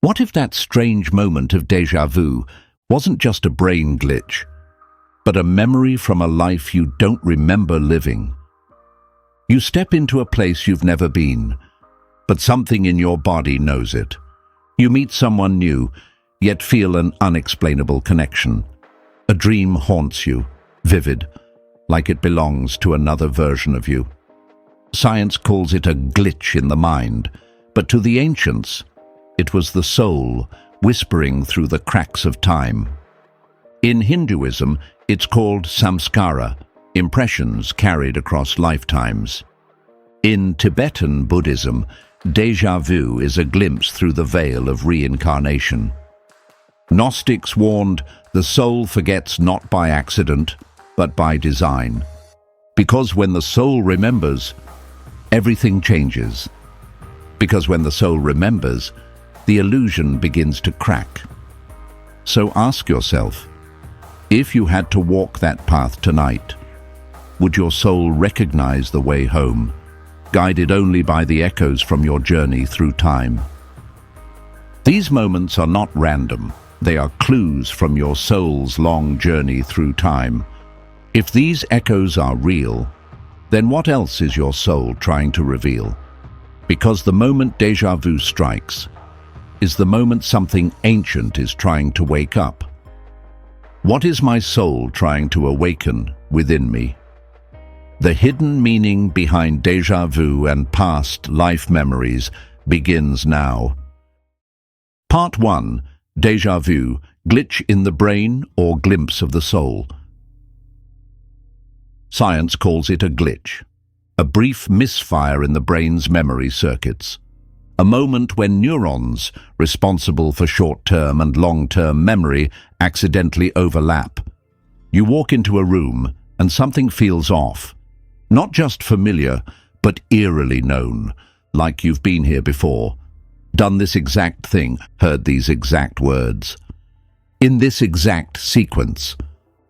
What if that strange moment of déjà vu wasn't just a brain glitch, but a memory from a life you don't remember living? You step into a place you've never been, but something in your body knows it. You meet someone new, yet feel an unexplainable connection. A dream haunts you, vivid, like it belongs to another version of you. Science calls it a glitch in the mind, but to the ancients, it was the soul whispering through the cracks of time. In Hinduism, it's called samskara, impressions carried across lifetimes. In Tibetan Buddhism, déjà vu is a glimpse through the veil of reincarnation. Gnostics warned the soul forgets not by accident, but by design. Because when the soul remembers, everything changes. Because when the soul remembers, the illusion begins to crack. So ask yourself, if you had to walk that path tonight, would your soul recognize the way home, guided only by the echoes from your journey through time? These moments are not random. They are clues from your soul's long journey through time. If these echoes are real, then what else is your soul trying to reveal? Because the moment déjà vu strikes is the moment something ancient is trying to wake up. What is my soul trying to awaken within me? The hidden meaning behind déjà vu and past life memories begins now. Part 1. Déjà vu, glitch in the brain or glimpse of the soul. Science calls it a glitch, a brief misfire in the brain's memory circuits. A moment when neurons, responsible for short-term and long-term memory, accidentally overlap. You walk into a room and something feels off. Not just familiar, but eerily known, like you've been here before, done this exact thing, heard these exact words, in this exact sequence.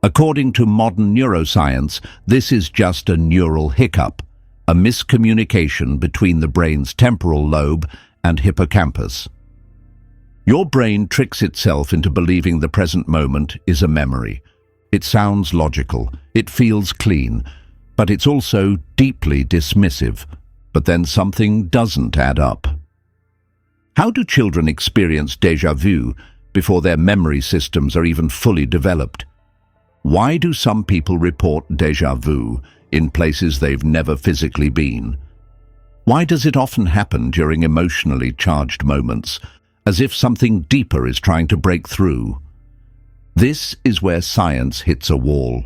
According to modern neuroscience, this is just a neural hiccup, a miscommunication between the brain's temporal lobe and hippocampus. Your brain tricks itself into believing the present moment is a memory. It sounds logical, it feels clean, but it's also deeply dismissive. But then something doesn't add up. How do children experience déjà vu before their memory systems are even fully developed? Why do some people report déjà vu in places they've never physically been? Why does it often happen during emotionally charged moments, as if something deeper is trying to break through? This is where science hits a wall,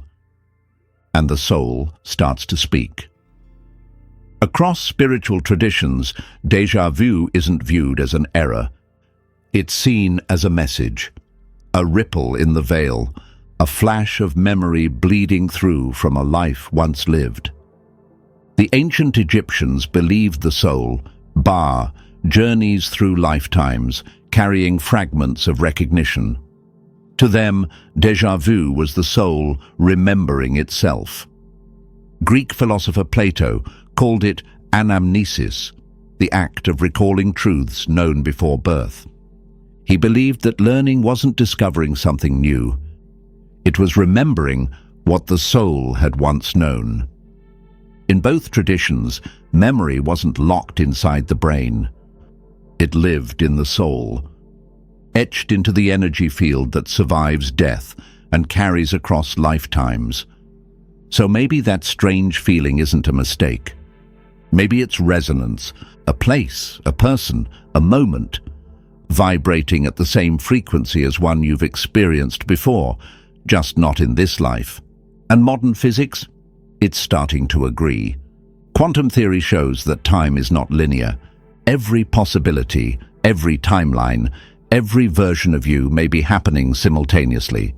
and the soul starts to speak. Across spiritual traditions, déjà vu isn't viewed as an error. It's seen as a message, a ripple in the veil, a flash of memory bleeding through from a life once lived. The ancient Egyptians believed the soul, Ba, journeys through lifetimes, carrying fragments of recognition. To them, déjà vu was the soul remembering itself. Greek philosopher Plato called it anamnesis, the act of recalling truths known before birth. He believed that learning wasn't discovering something new. It was remembering what the soul had once known. In both traditions, memory wasn't locked inside the brain. It lived in the soul, etched into the energy field that survives death and carries across lifetimes. So maybe that strange feeling isn't a mistake. Maybe it's resonance, a place, a person, a moment, vibrating at the same frequency as one you've experienced before, just not in this life. And modern physics? It's starting to agree. Quantum theory shows that time is not linear. Every possibility, every timeline, every version of you may be happening simultaneously.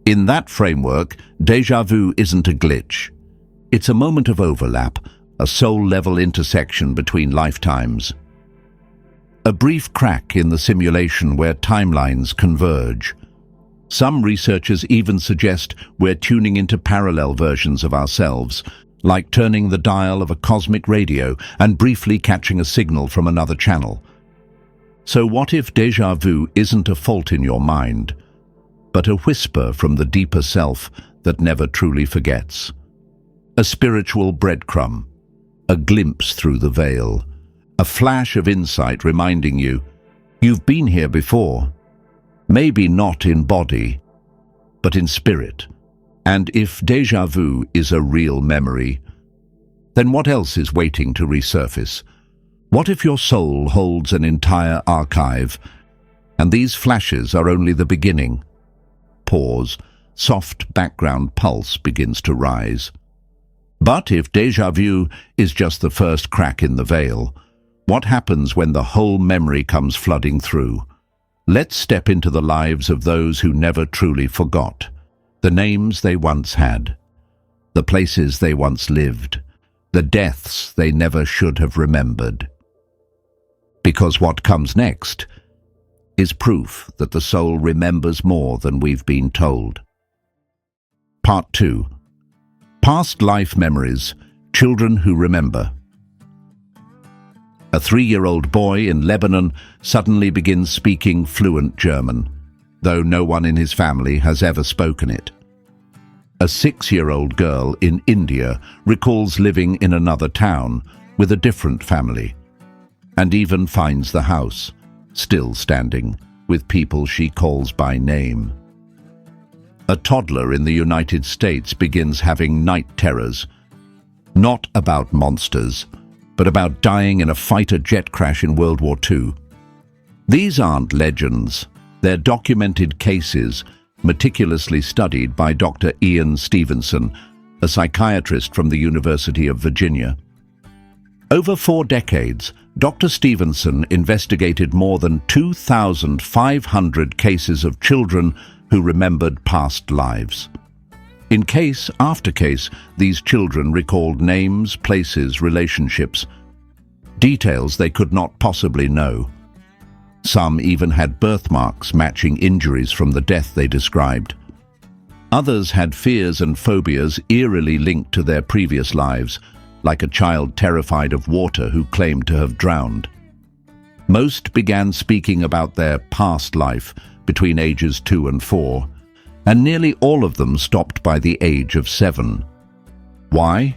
In that framework, déjà vu isn't a glitch. It's a moment of overlap, a soul-level intersection between lifetimes. A brief crack in the simulation where timelines converge. Some researchers even suggest we're tuning into parallel versions of ourselves, like turning the dial of a cosmic radio and briefly catching a signal from another channel. So what if déjà vu isn't a fault in your mind, but a whisper from the deeper self that never truly forgets? A spiritual breadcrumb, a glimpse through the veil, a flash of insight reminding you, you've been here before, maybe not in body, but in spirit. And if déjà vu is a real memory, then what else is waiting to resurface? What if your soul holds an entire archive, and these flashes are only the beginning? Pause, soft background pulse begins to rise. But if déjà vu is just the first crack in the veil, what happens when the whole memory comes flooding through? Let's step into the lives of those who never truly forgot, the names they once had, the places they once lived, the deaths they never should have remembered. Because what comes next is proof that the soul remembers more than we've been told. Part 2. Past life memories, children who remember. A 3-year-old boy in Lebanon suddenly begins speaking fluent German, though no one in his family has ever spoken it. A 6-year-old girl in India recalls living in another town with a different family, and even finds the house, still standing, with people she calls by name. A toddler in the United States begins having night terrors, not about monsters, but about dying in a fighter jet crash in World War II. These aren't legends, they're documented cases meticulously studied by Dr. Ian Stevenson, a psychiatrist from the University of Virginia. Over 4 decades, Dr. Stevenson investigated more than 2,500 cases of children who remembered past lives. In case after case, these children recalled names, places, relationships, details they could not possibly know. Some even had birthmarks matching injuries from the death they described. Others had fears and phobias eerily linked to their previous lives, like a child terrified of water who claimed to have drowned. Most began speaking about their past life between ages 2 and 4, and nearly all of them stopped by the age of 7. Why?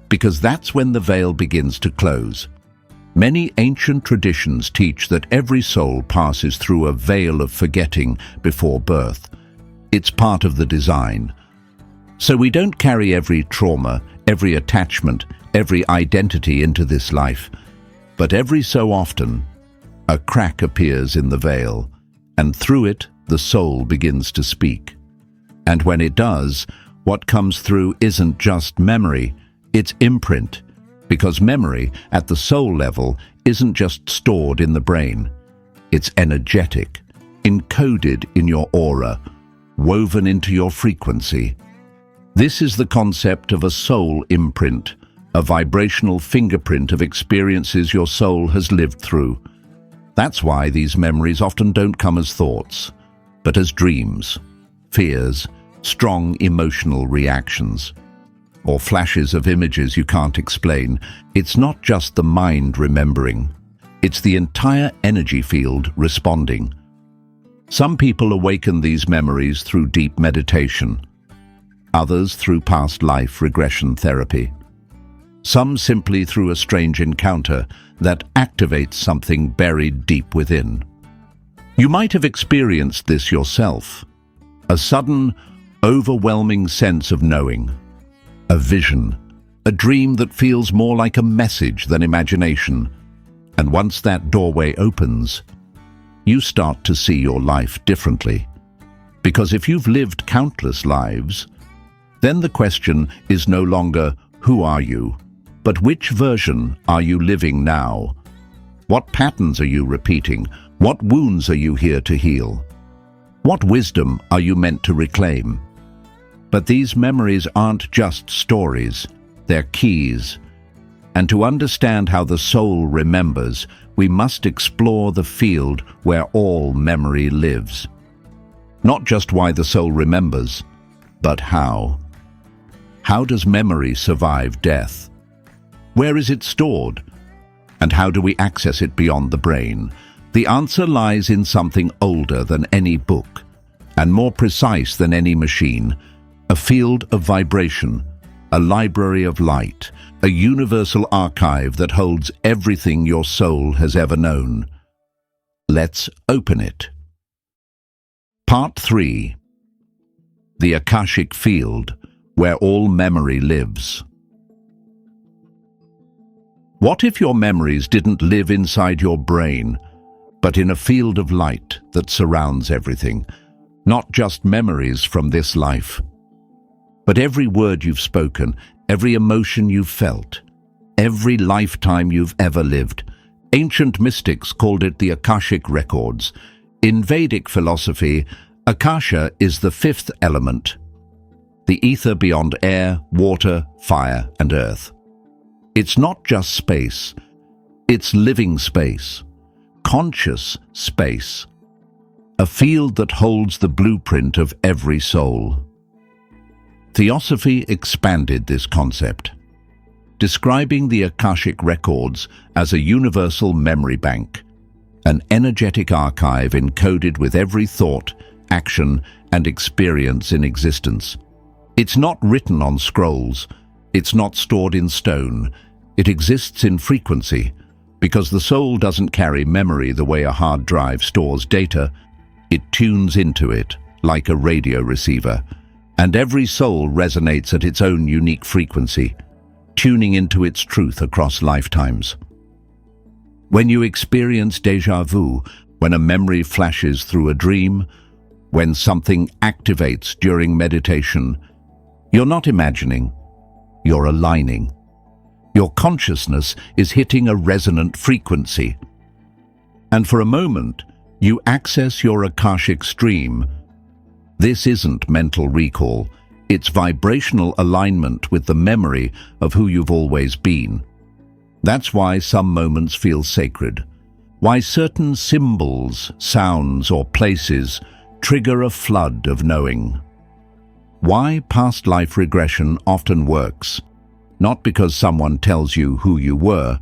Because that's when the veil begins to close. Many ancient traditions teach that every soul passes through a veil of forgetting before birth. It's part of the design. So we don't carry every trauma, every attachment, every identity into this life, but every so often, a crack appears in the veil, and through it, the soul begins to speak. And when it does, what comes through isn't just memory, it's imprint, because memory, at the soul level, isn't just stored in the brain. It's energetic, encoded in your aura, woven into your frequency. This is the concept of a soul imprint, a vibrational fingerprint of experiences your soul has lived through. That's why these memories often don't come as thoughts, but as dreams, fears, strong emotional reactions, or flashes of images you can't explain. It's not just the mind remembering, it's the entire energy field responding. Some people awaken these memories through deep meditation, others through past life regression therapy, some simply through a strange encounter that activates something buried deep within. You might have experienced this yourself, a sudden, overwhelming sense of knowing, a vision, a dream that feels more like a message than imagination. And once that doorway opens, you start to see your life differently. Because if you've lived countless lives, then the question is no longer, who are you? But which version are you living now? What patterns are you repeating? What wounds are you here to heal? What wisdom are you meant to reclaim? But these memories aren't just stories, they're keys. And to understand how the soul remembers, we must explore the field where all memory lives. Not just why the soul remembers, but how. How does memory survive death? Where is it stored? And how do we access it beyond the brain? The answer lies in something older than any book, and more precise than any machine, a field of vibration, a library of light, a universal archive that holds everything your soul has ever known. Let's open it. Part 3. The Akashic Field, where all memory lives. What if your memories didn't live inside your brain, but in a field of light that surrounds everything? Not just memories from this life, but every word you've spoken, every emotion you've felt, every lifetime you've ever lived. Ancient mystics called it the Akashic Records. In Vedic philosophy, Akasha is the fifth element, the ether beyond air, water, fire, and earth. It's not just space, it's living space, conscious space, a field that holds the blueprint of every soul. Theosophy expanded this concept, describing the Akashic Records as a universal memory bank, an energetic archive encoded with every thought, action, and experience in existence. It's not written on scrolls, it's not stored in stone, it exists in frequency, because the soul doesn't carry memory the way a hard drive stores data. It tunes into it like a radio receiver, and every soul resonates at its own unique frequency, tuning into its truth across lifetimes. When you experience déjà vu, when a memory flashes through a dream, when something activates during meditation, you're not imagining, you're aligning. Your consciousness is hitting a resonant frequency. And for a moment, you access your Akashic stream. This isn't mental recall, it's vibrational alignment with the memory of who you've always been. That's why some moments feel sacred, why certain symbols, sounds, or places trigger a flood of knowing. Why past life regression often works, not because someone tells you who you were,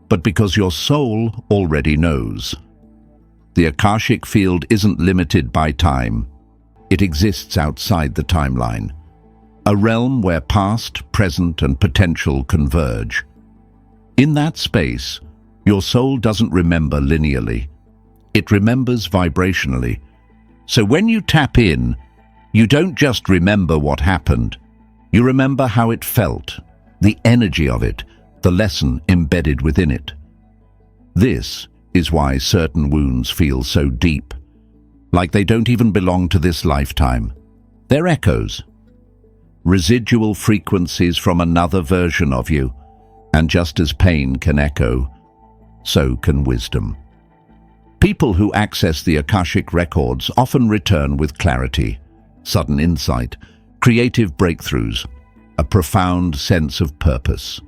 but because your soul already knows. The Akashic field isn't limited by time. It exists outside the timeline, a realm where past, present, and potential converge. In that space, your soul doesn't remember linearly. It remembers vibrationally. So when you tap in, you don't just remember what happened. You remember how it felt, the energy of it, the lesson embedded within it. This is why certain wounds feel so deep, like they don't even belong to this lifetime. They're echoes, residual frequencies from another version of you, and just as pain can echo, so can wisdom. People who access the Akashic Records often return with clarity, sudden insight, creative breakthroughs, a profound sense of purpose.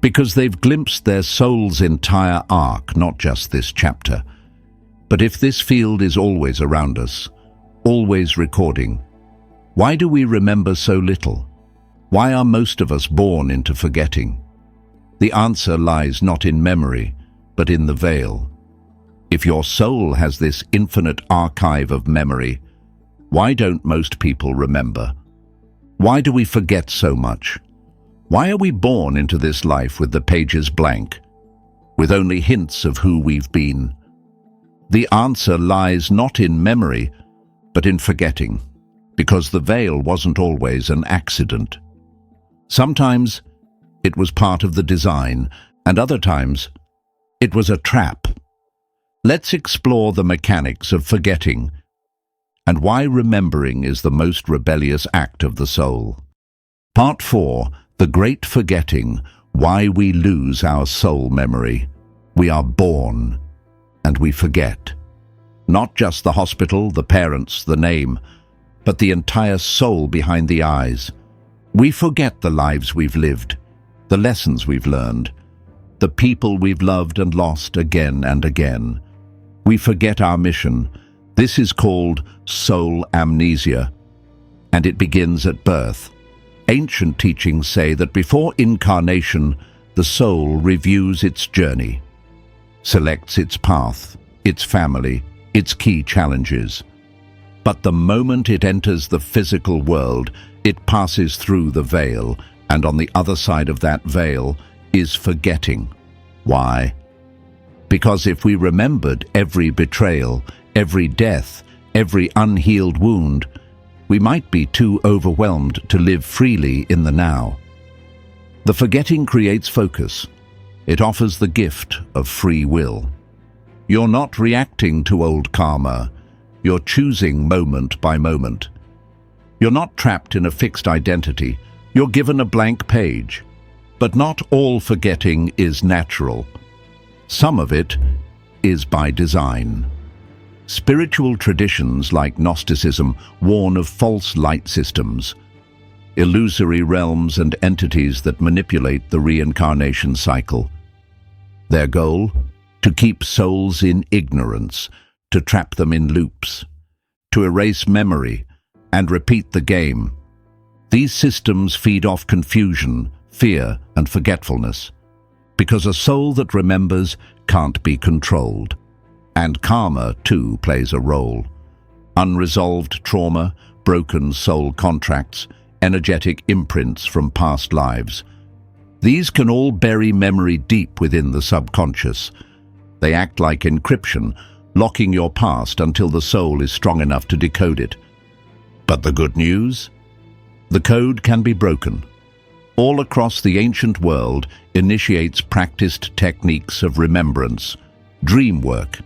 Because they've glimpsed their soul's entire arc, not just this chapter. But if this field is always around us, always recording, why do we remember so little? Why are most of us born into forgetting? The answer lies not in memory, but in the veil. If your soul has this infinite archive of memory, why don't most people remember? Why do we forget so much? Why are we born into this life with the pages blank, with only hints of who we've been? The answer lies not in memory, but in forgetting, because the veil wasn't always an accident. Sometimes it was part of the design, and other times it was a trap. Let's explore the mechanics of forgetting and why remembering is the most rebellious act of the soul. Part 4. The Great Forgetting, Why We Lose Our Soul Memory. We are born, and we forget. Not just the hospital, the parents, the name, but the entire soul behind the eyes. We forget the lives we've lived, the lessons we've learned, the people we've loved and lost again and again. We forget our mission. This is called soul amnesia, and it begins at birth. Ancient teachings say that before incarnation, the soul reviews its journey, selects its path, its family, its key challenges. But the moment it enters the physical world, it passes through the veil, and on the other side of that veil is forgetting. Why? Because if we remembered every betrayal, every death, every unhealed wound, we might be too overwhelmed to live freely in the now. The forgetting creates focus. It offers the gift of free will. You're not reacting to old karma. You're choosing moment by moment. You're not trapped in a fixed identity. You're given a blank page. But not all forgetting is natural. Some of it is by design. Spiritual traditions like Gnosticism warn of false light systems, illusory realms and entities that manipulate the reincarnation cycle. Their goal? To keep souls in ignorance, to trap them in loops, to erase memory and repeat the game. These systems feed off confusion, fear, and forgetfulness, because a soul that remembers can't be controlled. And karma, too, plays a role. Unresolved trauma, broken soul contracts, energetic imprints from past lives. These can all bury memory deep within the subconscious. They act like encryption, locking your past until the soul is strong enough to decode it. But the good news? The code can be broken. All across the ancient world initiates practiced techniques of remembrance, dream work,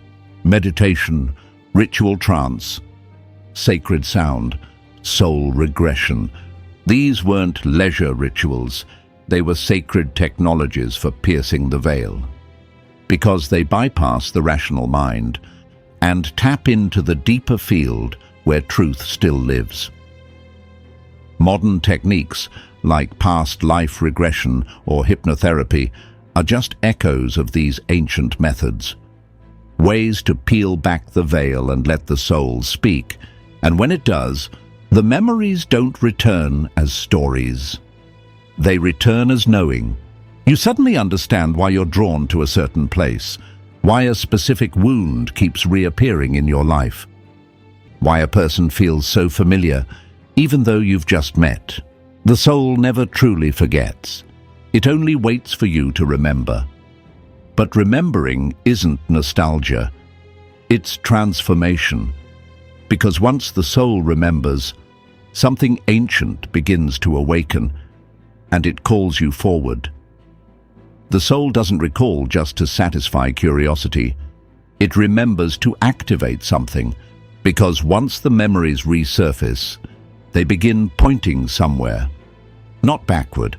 meditation, ritual trance, sacred sound, soul regression. These weren't leisure rituals, they were sacred technologies for piercing the veil. Because they bypass the rational mind and tap into the deeper field where truth still lives. Modern techniques like past life regression or hypnotherapy are just echoes of these ancient methods. Ways to peel back the veil and let the soul speak. And when it does, the memories don't return as stories. They return as knowing. You suddenly understand why you're drawn to a certain place, why a specific wound keeps reappearing in your life, why a person feels so familiar, even though you've just met. The soul never truly forgets. It only waits for you to remember. But remembering isn't nostalgia. It's transformation. Because once the soul remembers, something ancient begins to awaken, and it calls you forward. The soul doesn't recall just to satisfy curiosity. It remembers to activate something, because once the memories resurface, they begin pointing somewhere. Not backward,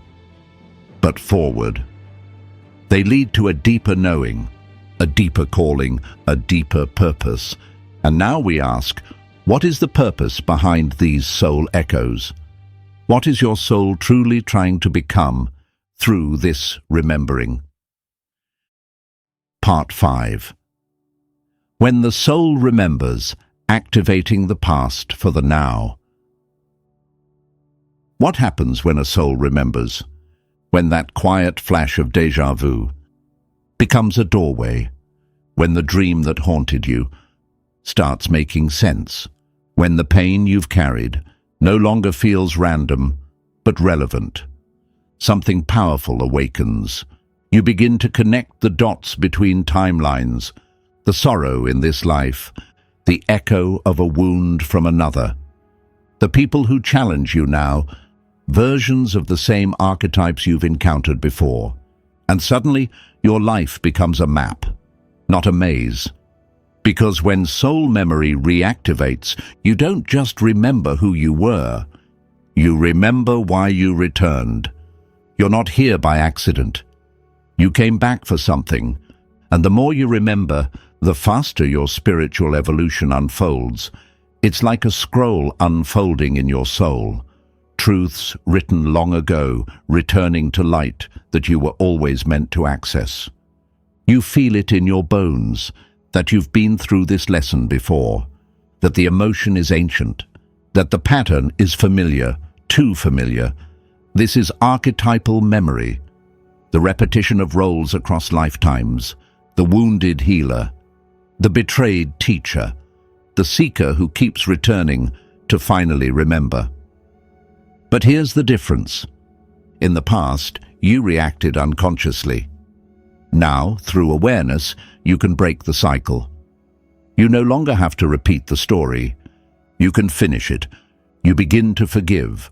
but forward. They lead to a deeper knowing, a deeper calling, a deeper purpose. And now we ask, what is the purpose behind these soul echoes? What is your soul truly trying to become through this remembering? Part 5. When the soul remembers, activating the past for the now. What happens when a soul remembers? When that quiet flash of déjà vu becomes a doorway, when the dream that haunted you starts making sense, when the pain you've carried no longer feels random, but relevant. Something powerful awakens. You begin to connect the dots between timelines, the sorrow in this life, the echo of a wound from another. The people who challenge you now, versions of the same archetypes you've encountered before. And suddenly, your life becomes a map, not a maze. Because when soul memory reactivates, you don't just remember who you were. You remember why you returned. You're not here by accident. You came back for something. And the more you remember, the faster your spiritual evolution unfolds. It's like a scroll unfolding in your soul. Truths written long ago, returning to light that you were always meant to access. You feel it in your bones, that you've been through this lesson before, that the emotion is ancient, that the pattern is familiar, too familiar. This is archetypal memory, the repetition of roles across lifetimes, the wounded healer, the betrayed teacher, the seeker who keeps returning to finally remember. But here's the difference. In the past, you reacted unconsciously. Now, through awareness, you can break the cycle. You no longer have to repeat the story. You can finish it. You begin to forgive,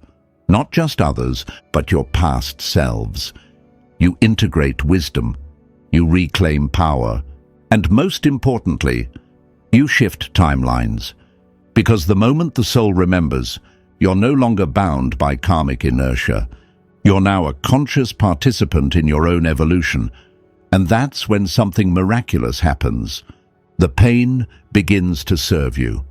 not just others, but your past selves. You integrate wisdom. You reclaim power. And most importantly, you shift timelines. Because the moment the soul remembers, you're no longer bound by karmic inertia. You're now a conscious participant in your own evolution. And that's when something miraculous happens. The pain begins to serve you.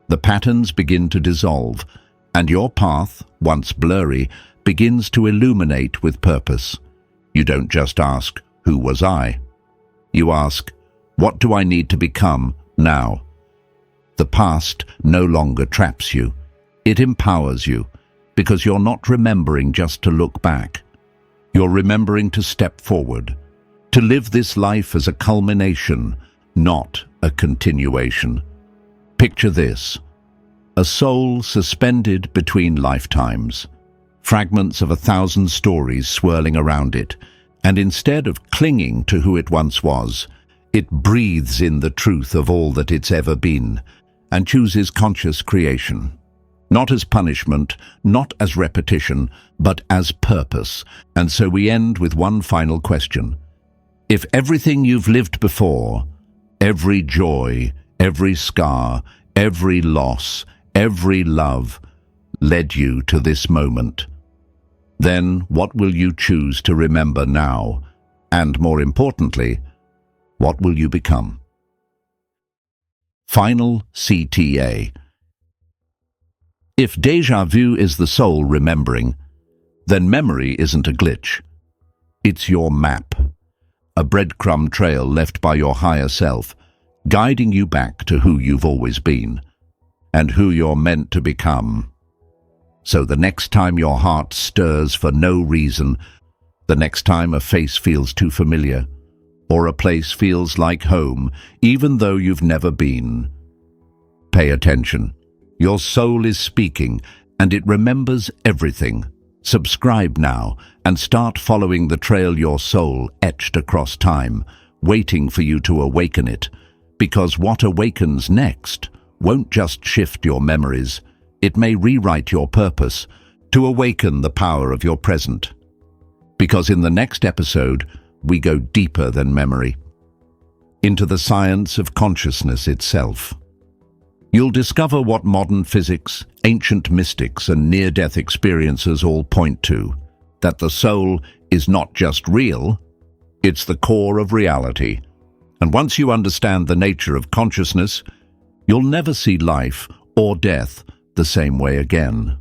The patterns begin to dissolve, and your path, once blurry, begins to illuminate with purpose. You don't just ask, "Who was I?" You ask, "What do I need to become now?" The past no longer traps you. It empowers you, because you're not remembering just to look back. You're remembering to step forward, to live this life as a culmination, not a continuation. Picture this: a soul suspended between lifetimes, fragments of 1,000 stories swirling around it, and instead of clinging to who it once was, it breathes in the truth of all that it's ever been, and chooses conscious creation. Not as punishment, not as repetition, but as purpose. And so we end with one final question. If everything you've lived before, every joy, every scar, every loss, every love, led you to this moment, then what will you choose to remember now? And more importantly, what will you become? Final CTA. If déjà vu is the soul remembering, then memory isn't a glitch. It's your map, a breadcrumb trail left by your higher self, guiding you back to who you've always been and who you're meant to become. So the next time your heart stirs for no reason, the next time a face feels too familiar, or a place feels like home, even though you've never been, pay attention. Your soul is speaking, and it remembers everything. Subscribe now and start following the trail your soul etched across time, waiting for you to awaken it. Because what awakens next won't just shift your memories, it may rewrite your purpose to awaken the power of your present. Because in the next episode, we go deeper than memory, into the science of consciousness itself. You'll discover what modern physics, ancient mystics, and near-death experiences all point to, that the soul is not just real, it's the core of reality. And once you understand the nature of consciousness, you'll never see life or death the same way again.